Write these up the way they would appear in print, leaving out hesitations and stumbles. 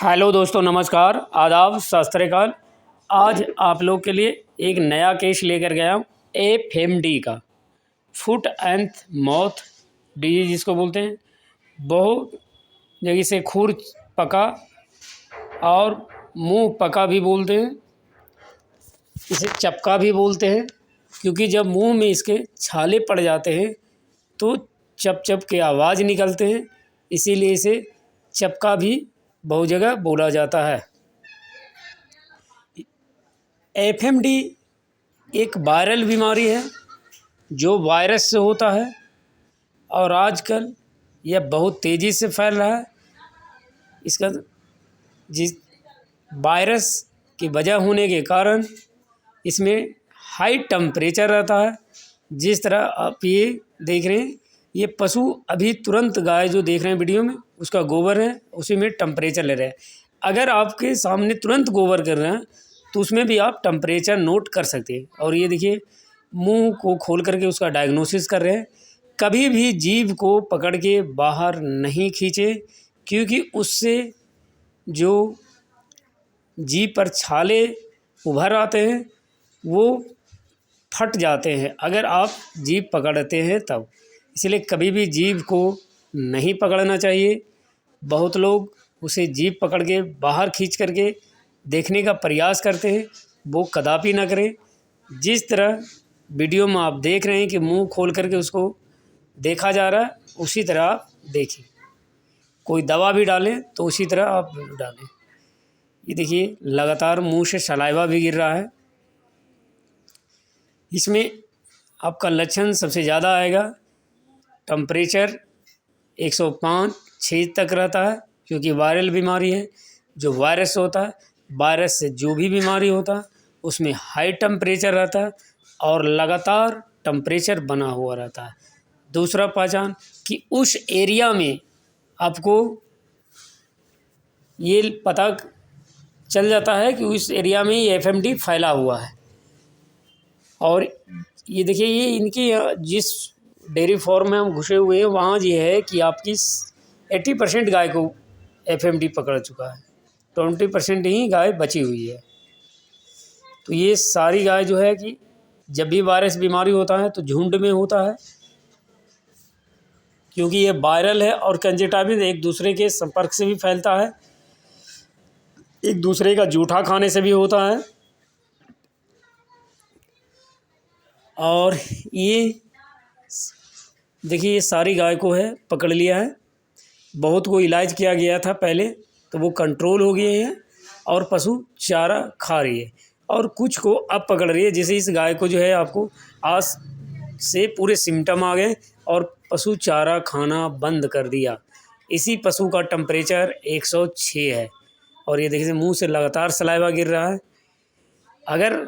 Hello दोस्तों, नमस्कार, आदाब, सत श्री अकाल। आज आप लोग के लिए एक नया केस लेकर गया हूँ एफएमडी का, फुट एंड माउथ डिजीज जिसको बोलते हैं। बहुत जगह से खुर पका और मुंह पका भी बोलते हैं, इसे चपका भी बोलते हैं, क्योंकि जब मुंह में इसके छाले पड़ जाते हैं तो चप चप के आवाज़ निकलते हैं, इसीलिए इसे चपका भी बहुत जगह बोला जाता है। एफएमडी एक वायरल बीमारी है जो वायरस से होता है और आजकल यह बहुत तेज़ी से फैल रहा है। इसका जिस वायरस की वजह होने के कारण इसमें हाई टेम्परेचर रहता है। जिस तरह आप ये देख रहे हैं, ये पशु अभी तुरंत गाय जो देख रहे हैं वीडियो में, उसका गोबर है, उसी में टेम्परेचर ले रहे हैं। अगर आपके सामने तुरंत गोबर कर रहे हैं तो उसमें भी आप टेम्परेचर नोट कर सकते हैं। और ये देखिए, मुंह को खोल करके उसका डायग्नोसिस कर रहे हैं। कभी भी जीभ को पकड़ के बाहर नहीं खींचे, क्योंकि उससे जो जीभ पर छाले उभर आते हैं वो फट जाते हैं अगर आप जीभ पकड़ते हैं तब। इसलिए कभी भी जीभ को नहीं पकड़ना चाहिए। बहुत लोग उसे जीभ पकड़ के बाहर खींच करके देखने का प्रयास करते हैं, वो कदापि ना करें। जिस तरह वीडियो में आप देख रहे हैं कि मुंह खोल करके उसको देखा जा रहा है, उसी तरह आप देखिए। कोई दवा भी डालें तो उसी तरह आप डालें। ये देखिए, लगातार मुंह से सलाइवा भी गिर रहा है। इसमें आपका लक्षण सबसे ज़्यादा आएगा, टेम्परेचर 105-6 तक रहता है, क्योंकि वायरल बीमारी है। जो वायरस होता है, वायरस से जो भी बीमारी होता है उसमें हाई टेम्परेचर रहता है और लगातार टेम्परेचर बना हुआ रहता है। दूसरा पहचान कि उस एरिया में आपको ये पता चल जाता है कि उस एरिया में ये एफएमडी फैला हुआ है। और ये देखिए, ये इनकी जिस डेयरी फार्म में हम घुसे हुए हैं वहाँ ये है कि आपकी 80% गाय को एफएमडी पकड़ चुका है, 20% ही गाय बची हुई है। तो ये सारी गाय जो है कि जब भी वायरस बीमारी होता है तो झुंड में होता है, क्योंकि ये वायरल है और कंजेटाइविस एक दूसरे के संपर्क से भी फैलता है, एक दूसरे का जूठा खाने से भी होता है। और ये देखिए, ये सारी गाय को है पकड़ लिया है। बहुत को इलाज किया गया था पहले, तो वो कंट्रोल हो गए हैं और पशु चारा खा रही है। और कुछ को अब पकड़ रही है। जैसे इस गाय को जो है आपको आज से पूरे सिम्टम आ गए और पशु चारा खाना बंद कर दिया। इसी पशु का टेम्परेचर 106 है और ये देखिए मुंह से लगातार सलाइवा गिर रहा है। अगर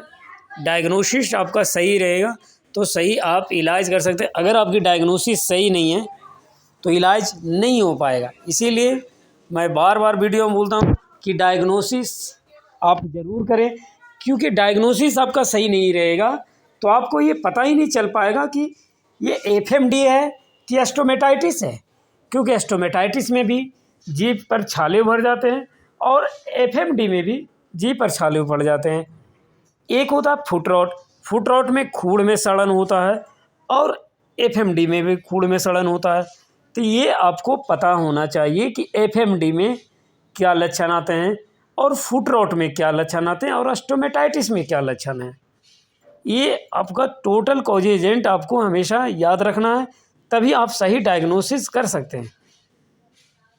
डायग्नोसिस आपका सही रहेगा तो सही आप इलाज कर सकते हैं। अगर आपकी डायग्नोसिस सही नहीं है तो इलाज नहीं हो पाएगा। इसीलिए मैं बार बार वीडियो में बोलता हूँ कि डायग्नोसिस आप ज़रूर करें, क्योंकि डायग्नोसिस आपका सही नहीं रहेगा तो आपको ये पता ही नहीं चल पाएगा कि ये एफएमडी है कि एस्टोमेटाइटिस है। क्योंकि एस्टोमेटाइटिस में भी जीभ पर छाले भर जाते हैं और एफएमडी में भी जीभ पर छाले पड़ जाते हैं। एक होता है फुट रॉट। फुट रॉट में खूड़ में सड़न होता है और एफएमडी में भी खूड़ में सड़न होता है। तो ये आपको पता होना चाहिए कि एफएमडी में क्या लक्षण आते हैं और फुट रॉट में क्या लक्षण आते हैं और एस्टोमेटाइटिस में क्या लक्षण है। ये आपका टोटल कॉज एजेंट आपको हमेशा याद रखना है, तभी आप सही डायग्नोसिस कर सकते हैं।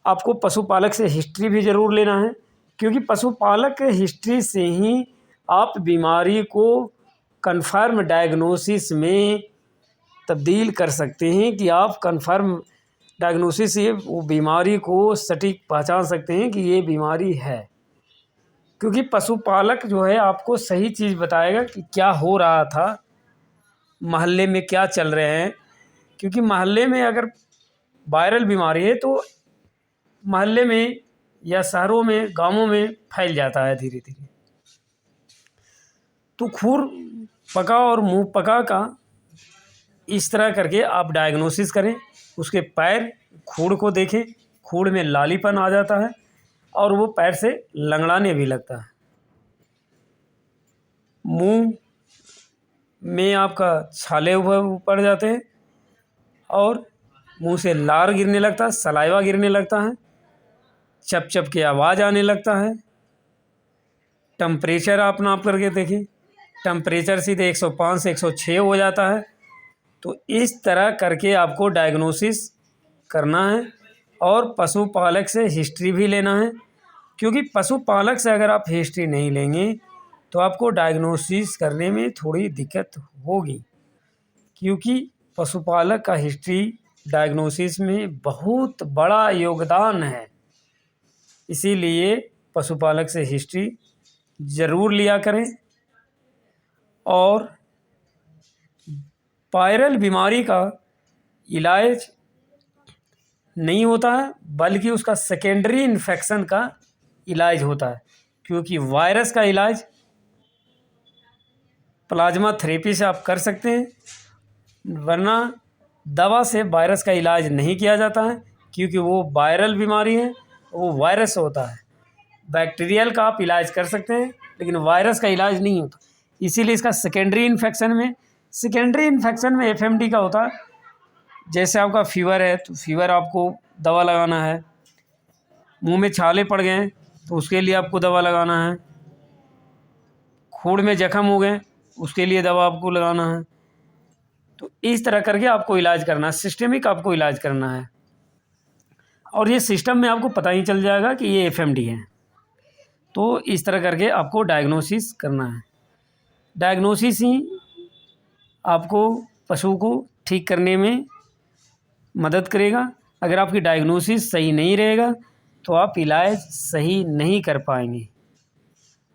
आपको पशुपालक से हिस्ट्री भी ज़रूर लेना है, क्योंकि पशुपालक हिस्ट्री से ही आप बीमारी को कन्फर्म डायग्नोसिस में तब्दील कर सकते हैं कि आप कन्फर्म डायग्नोसिस से वो बीमारी को सटीक पहचान सकते हैं कि ये बीमारी है। क्योंकि पशुपालक जो है आपको सही चीज़ बताएगा कि क्या हो रहा था, मोहल्ले में क्या चल रहे हैं। क्योंकि मोहल्ले में अगर वायरल बीमारी है तो मोहल्ले में या शहरों में, गांवों में फैल जाता है धीरे धीरे। तो खुर पका और मुंह पका का इस तरह करके आप डायग्नोसिस करें। उसके पैर खूड़ को देखें, खूड़ में लालीपन आ जाता है और वो पैर से लंगड़ाने भी लगता है। मुंह में आपका छाले पड़ जाते हैं और मुंह से लार गिरने लगता है, सलाइवा गिरने लगता है, चप चप की आवाज़ आने लगता है। टेम्परेचर आप नाप करके देखिए, टेम्परेचर सीधे 105 से 106 हो जाता है। तो इस तरह करके आपको डायग्नोसिस करना है और पशुपालक से हिस्ट्री भी लेना है, क्योंकि पशुपालक से अगर आप हिस्ट्री नहीं लेंगे तो आपको डायग्नोसिस करने में थोड़ी दिक्कत होगी, क्योंकि पशुपालक का हिस्ट्री डायग्नोसिस में बहुत बड़ा योगदान है। इसीलिए पशुपालक से हिस्ट्री ज़रूर लिया करें। और वायरल बीमारी का इलाज नहीं होता है, बल्कि उसका सेकेंडरी इन्फेक्शन का इलाज होता है, क्योंकि वायरस का इलाज प्लाज्मा थेरेपी से आप कर सकते हैं, वरना दवा से वायरस का इलाज नहीं किया जाता है, क्योंकि वो वायरल बीमारी है, वो वायरस होता है। बैक्टीरियल का आप इलाज कर सकते हैं, लेकिन वायरस का इलाज नहीं होता। इसीलिए इसका सेकेंडरी इन्फेक्शन में एफएमडी का होता है। जैसे आपका फीवर है तो फीवर आपको दवा लगाना है, मुंह में छाले पड़ गए तो उसके लिए आपको दवा लगाना है, खूड़ में जख्म हो गए उसके लिए दवा आपको लगाना है। तो इस तरह करके आपको इलाज करना है, सिस्टेमिक आपको इलाज करना है। और ये सिस्टम में आपको पता ही चल जाएगा कि ये एफएमडी है। तो इस तरह करके आपको डायग्नोसिस करना है। डायग्नोसिस ही आपको पशु को ठीक करने में मदद करेगा। अगर आपकी डायग्नोसिस सही नहीं रहेगा तो आप इलाज सही नहीं कर पाएंगे।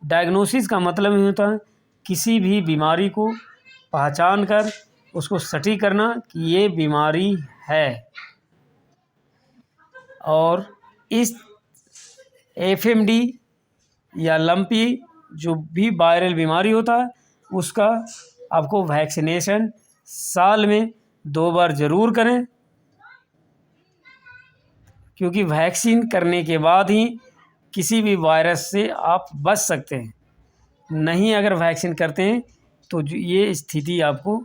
डायग्नोसिस का मतलब ये होता है किसी भी बीमारी को पहचान कर उसको सटीक करना कि ये बीमारी है। और इस एफएमडी या लंपी जो भी वायरल बीमारी होता है उसका आपको वैक्सीनेशन साल में 2 बार ज़रूर करें, क्योंकि वैक्सीन करने के बाद ही किसी भी वायरस से आप बच सकते हैं। नहीं अगर वैक्सीन करते हैं तो ये स्थिति आपको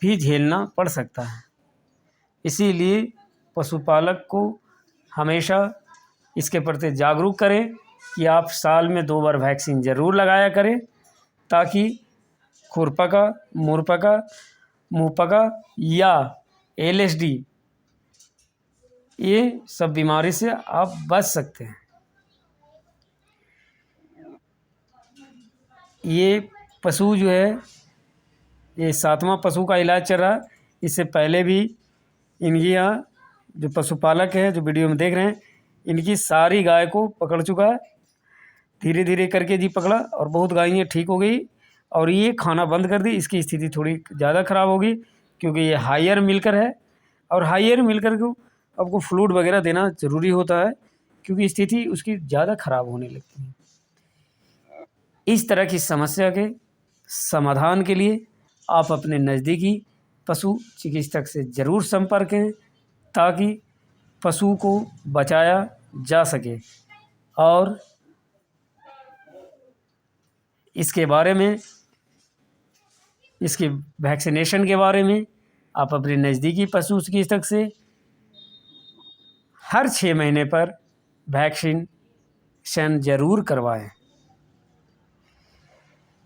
भी झेलना पड़ सकता है। इसीलिए पशुपालक को हमेशा इसके प्रति जागरूक करें कि आप साल में 2 बार वैक्सीन ज़रूर लगाया करें, ताकि खुरपका, मुहपका, मुंहपका या एलएसडी ये सब बीमारी से आप बच सकते हैं। ये पशु जो है ये 7वां पशु का इलाज चल रहा है। इससे पहले भी इनकी यहाँ जो पशुपालक है जो वीडियो में देख रहे हैं इनकी सारी गाय को पकड़ चुका है, धीरे धीरे करके जी पकड़ा और बहुत गायें ठीक हो गई और ये खाना बंद कर दी। इसकी स्थिति थोड़ी ज़्यादा ख़राब होगी क्योंकि ये हायर मिलकर है और हायर मिलकर को आपको फ्लूइड वगैरह देना ज़रूरी होता है, क्योंकि स्थिति उसकी ज़्यादा ख़राब होने लगती है। इस तरह की समस्या के समाधान के लिए आप अपने नज़दीकी पशु चिकित्सक से ज़रूर संपर्क करें, ताकि पशु को बचाया जा सके। और इसके बारे में, इसके वैक्सीनेशन के बारे में आप अपने नज़दीकी पशु चिकित्सक से हर 6 महीने पर वैक्सीनेशन ज़रूर करवाएं।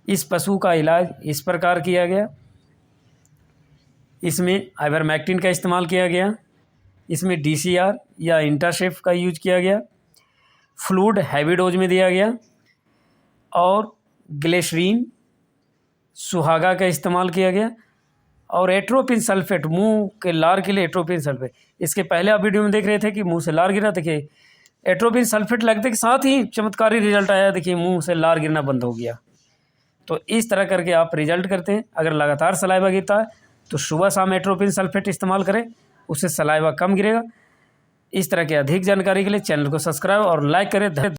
इस पशु का इलाज इस प्रकार किया गया। इसमें आइवरमेक्टिन का इस्तेमाल किया गया, इसमें DCR या इंटासेफ का यूज किया गया, फ्लूइड हैवी डोज में दिया गया और ग्लिसरीन सुहागा का इस्तेमाल किया गया और एट्रोपिन सल्फेट, मुंह के लार के लिए एट्रोपिन सल्फेट। इसके पहले आप वीडियो में देख रहे थे कि मुंह से लार गिरा, देखिए एट्रोपिन सल्फेट लगने के साथ ही चमत्कारी रिजल्ट आया, देखिए मुंह से लार गिरना बंद हो गया। तो इस तरह करके आप रिजल्ट करते हैं। अगर लगातार सलाइवा गिरता है तो सुबह शाम एट्रोपिन सल्फेट इस्तेमाल करें, उससे सलाइवा कम गिरेगा। इस तरह की अधिक जानकारी के लिए चैनल को सब्सक्राइब और लाइक करें।